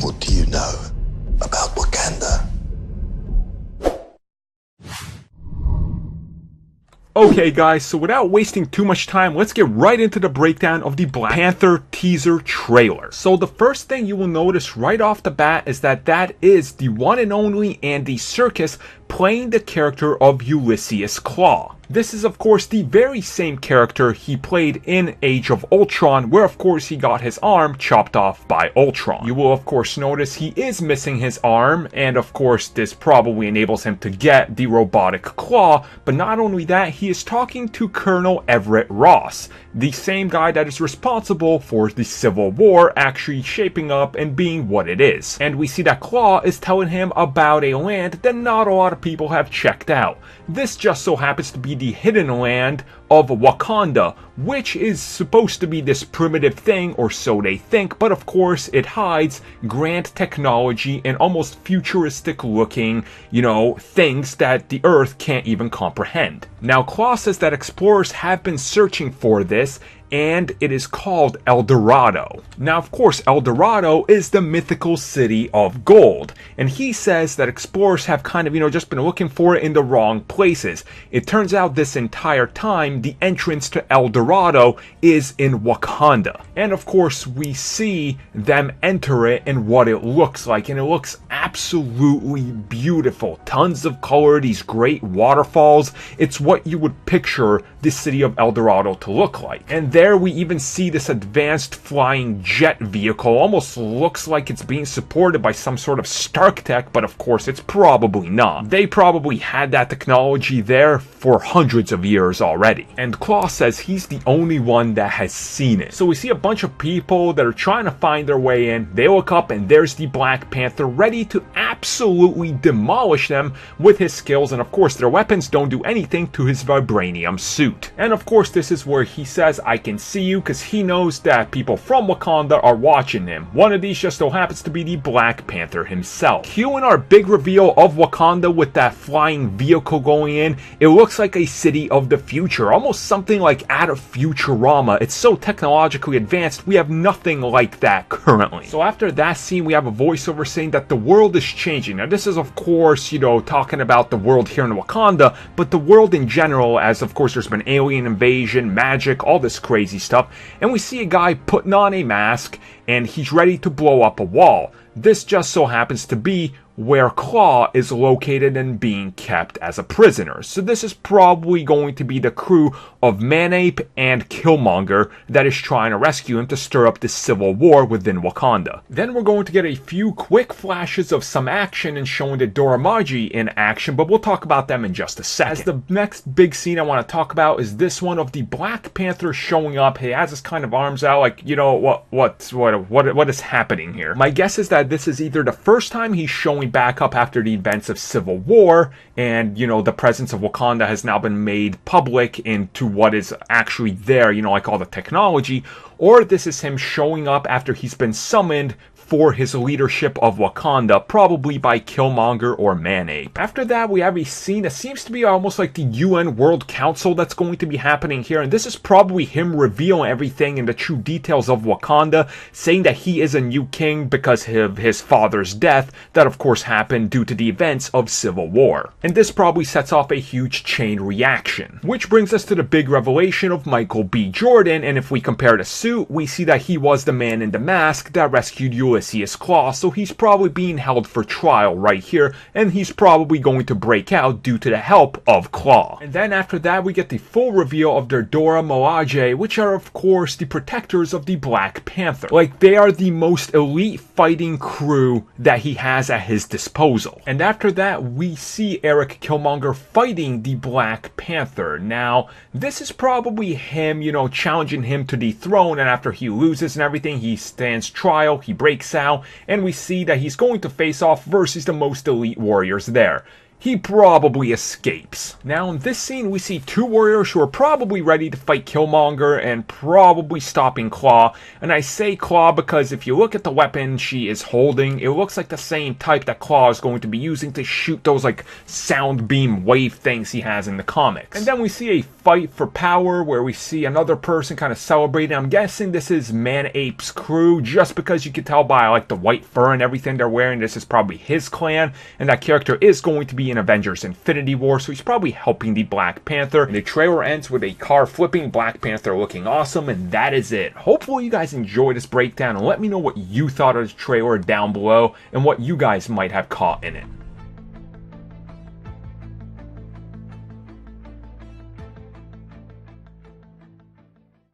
What do you know about Wakanda? Okay guys, so without wasting too much time, let's get right into the breakdown of the Black Panther teaser trailer. So the first thing you will notice right off the bat is that is the one and only Andy Serkis playing the character of Ulysses Klaue. This is of course the very same character he played in Age of Ultron, where of course he got his arm chopped off by Ultron. You will of course notice he is missing his arm, and of course this probably enables him to get the robotic claw, but not only that, he is talking to Colonel Everett Ross, the same guy that is responsible for the Civil War actually shaping up and being what it is. And we see that Klaue is telling him about a land that not a lot of people have checked out. This just so happens to be the hidden land of Wakanda, which is supposed to be this primitive thing, or so they think, but of course it hides grand technology and almost futuristic looking, things that the Earth can't even comprehend. Now Klaue says that explorers have been searching for this, and it is called El Dorado. Now, of course, El Dorado is the mythical city of gold, and he says that explorers have kind of, just been looking for it in the wrong places. It turns out this entire time, the entrance to El Dorado is in Wakanda. And of course, we see them enter it and what it looks like, and it looks absolutely beautiful. Tons of color, these great waterfalls. It's what you would picture the city of El Dorado to look like. And there we even see this advanced flying jet vehicle. Almost looks like it's being supported by some sort of Stark tech, but of course it's probably not. They probably had that technology there for hundreds of years already. And Klaue says he's the only one that has seen it. So we see a bunch of people that are trying to find their way in. They look up and there's the Black Panther ready to absolutely demolish them with his skills, and of course their weapons don't do anything to his vibranium suit. And of course this is where he says, "I can see you," because he knows that people from Wakanda are watching him. One of these just so happens to be the Black Panther himself. Cueing our big reveal of Wakanda with that flying vehicle going in, it looks like a city of the future, almost something like out of Futurama. It's so technologically advanced, we have nothing like that currently. So after that scene, we have a voiceover saying that the world is changing. Now this is of course, talking about the world here in Wakanda, but the world in general, as of course there's been alien invasion, magic, all this crazy stuff, and we see a guy putting on a mask and he's ready to blow up a wall. This just so happens to be where Klaue is located and being kept as a prisoner. So this is probably going to be the crew of Manape and Killmonger that is trying to rescue him to stir up this civil war within Wakanda. Then we're going to get a few quick flashes of some action and showing the Dora Milaje in action, but we'll talk about them in just a second. As the next big scene I want to talk about is this one of the Black Panther showing up. He has his kind of arms out like, what is happening here? My guess is that this is either the first time he's showing back up after the events of Civil War, and the presence of Wakanda has now been made public into what is actually there, like all the technology, or this is him showing up after he's been summoned for his leadership of Wakanda, probably by Killmonger or Manape. After that, we have a scene that seems to be almost like the UN World Council that's going to be happening here, and this is probably him revealing everything and the true details of Wakanda, saying that he is a new king because of his father's death, that of course happened due to the events of Civil War. And this probably sets off a huge chain reaction. Which brings us to the big revelation of Michael B. Jordan, and if we compare the suit, we see that he was the man in the mask that rescued Ulysses Klaue, so he's probably being held for trial right here, and he's probably going to break out due to the help of Klaue. And then after that, we get the full reveal of their Dora Milaje, which are of course the protectors of the Black Panther. Like, they are the most elite fighting crew that he has at his disposal. And after that, we see Eric Killmonger fighting the Black Panther. Now, this is probably him, challenging him to the throne, and after he loses and everything, he stands trial, he breaks out, and we see that he's going to face off versus the most elite warriors there. He probably escapes. Now in this scene we see two warriors who are probably ready to fight Killmonger and probably stopping Klaue. And I say Klaue because if you look at the weapon she is holding, it looks like the same type that Klaue is going to be using to shoot those like sound beam wave things he has in the comics. And then we see a fight for power where we see another person kind of celebrating. I'm guessing this is Man-Ape's crew, just because you can tell by like the white fur and everything they're wearing. This is probably his clan, and that character is going to be in Avengers Infinity War, so he's probably helping the Black Panther. And the trailer ends with a car flipping, Black Panther looking awesome, and that is it. Hopefully you guys enjoyed this breakdown, and let me know what you thought of the trailer down below and what you guys might have caught in it.